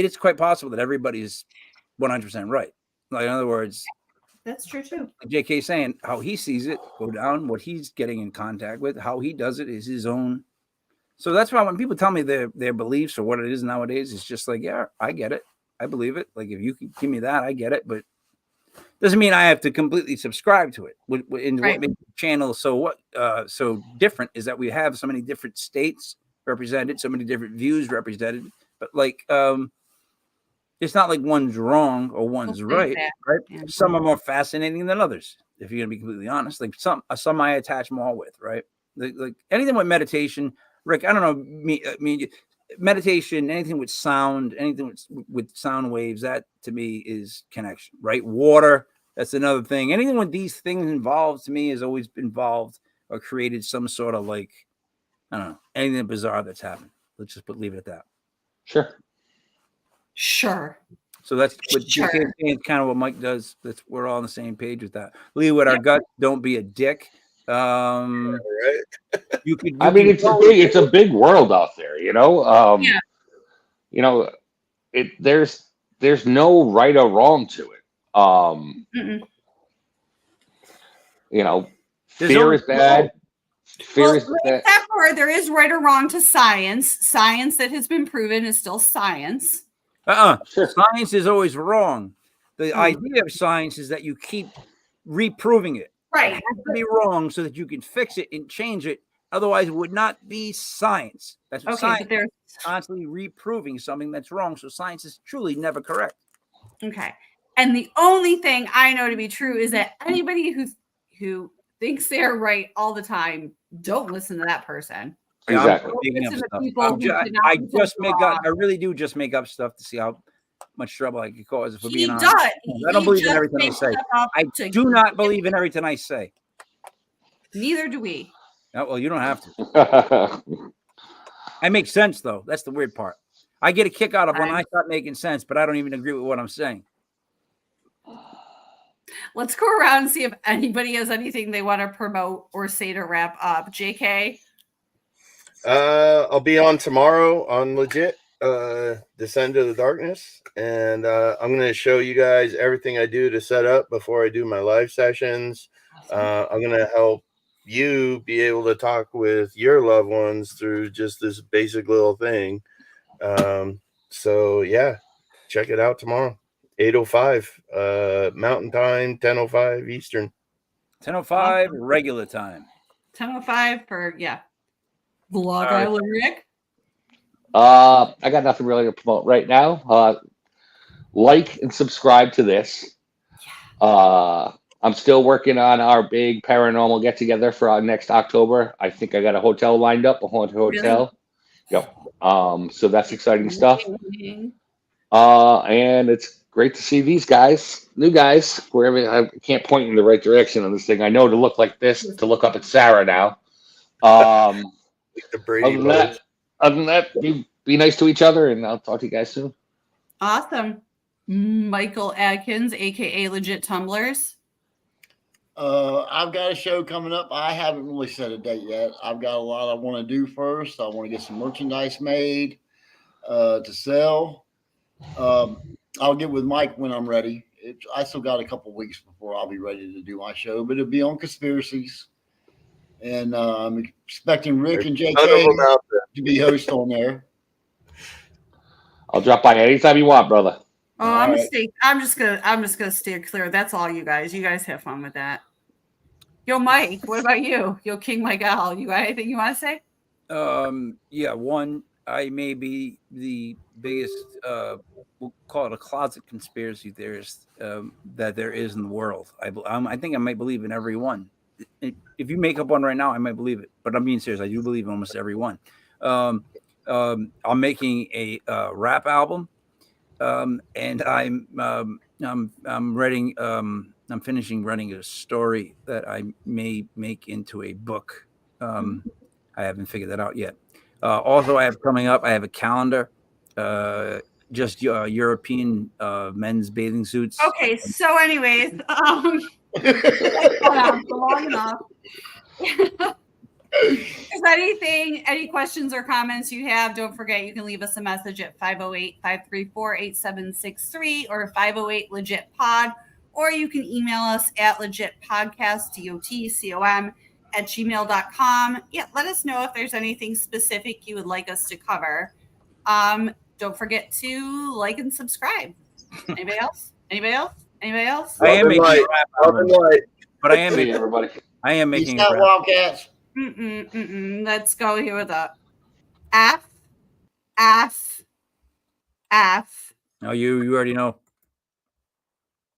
is quite possible that everybody's 100% right. Like, in other words, That's true too. like JK saying how he sees it go down, what he's getting in contact with, how he does it is his own. So that's why when people tell me their beliefs or what it is nowadays, it's just like, yeah, I get it. I believe it. Like, if you can give me that, I get it. But doesn't mean I have to completely subscribe to it. What makes the channel so different is that we have so many different states represented, so many different views represented. But like, it's not like one's wrong or one's right. Right? Yeah. Some are more fascinating than others. If you're gonna be completely honest, like some I attach more with, right? Like anything with meditation, Rick. I don't know meditation, anything with sound, anything with sound waves. That to me is connection, right? Water. That's another thing. Anything with these things involved to me has always involved or created some sort of like, I don't know, anything bizarre that's happened. Let's just leave it at that. Sure. So that's what kind of what Mike does. We're all on the same page with that. Lead with our gut. Don't be a dick. Right. It's a big world out there, you know. You know, there's no right or wrong to it. You know, fear is bad. Fear is bad. Except for there is right or wrong to science. Science that has been proven is still science. Sure. Science is always wrong. The idea of science is that you keep reproving it. Right. It has to be wrong so that you can fix it and change it. Otherwise, it would not be science. That's what science is, constantly reproving something that's wrong. So science is truly never correct. Okay. And the only thing I know to be true is that anybody who thinks they're right all the time, don't listen to that person. Exactly. I really do just make up stuff to see how much trouble I could cause. If we're being honest, I don't believe in everything I say. I do not believe in everything I say. Neither do we. No, well, you don't have to. I make sense though. That's the weird part. I get a kick out of when I start making sense, but I don't even agree with what I'm saying. Let's go around and see if anybody has anything they want to promote or say to wrap up. JK? I'll be on tomorrow on Legit, Descend to the Darkness. And I'm going to show you guys everything I do to set up before I do my live sessions. I'm going to help you be able to talk with your loved ones through just this basic little thing. So, yeah, check it out tomorrow. 8:05 Mountain Time, 10:05 Eastern. 10:05 regular time. 10:05 for Vlog Island Rick. I got nothing really to promote right now. Like and subscribe to this. I'm still working on our big paranormal get together for our next October. I think I got a hotel lined up, a haunted hotel. Really? Yep. So that's exciting stuff. And it's great to see these guys, new guys. Wherever I can't point in the right direction on this thing. I know to look like this, to look up at Sarah now. The Brady Other than Bunch. that, be nice to each other, and I'll talk to you guys soon. Awesome. Michael Adkins, aka Legit Tumblers. I've got a show coming up. I haven't really set a date yet. I've got a lot I want to do first. I want to get some merchandise made to sell. I'll get with Mike when I'm ready. I still got a couple weeks before I'll be ready to do my show, but it'll be on conspiracies. And I'm expecting Rick and JK to be hosts on there. I'll drop by anytime you want, brother. Oh, I'm just gonna steer clear. That's all, you guys. You guys have fun with that. Yo, Mike, what about you? Yo, King Miguel, you got anything you want to say? Yeah, one, I may be the biggest, we'll call it a closet conspiracy theorist that there is in the world. I think I might believe in every one. If you make up one right now, I might believe it. But I'm being serious. I do believe in almost every one. I'm making a rap album, and I'm writing. I'm finishing writing a story that I may make into a book. I haven't figured that out yet. Also, I have coming up. I have a calendar. Just European men's bathing suits. Okay, so anyways, long enough. Any questions or comments you have, don't forget you can leave us a message at 508-534-8763 or 508-LEGIT-POD, or you can email us at legitpodcast, DOTCOM, at gmail.com. Yeah, let us know if there's anything specific you would like us to cover. Don't forget to like and subscribe. Anybody else? Anybody else? Anybody else? I am making a rap album, but I am See making everybody. I am making Peace a out, rap. Wildcats. Let's go here with a F. No, you already know.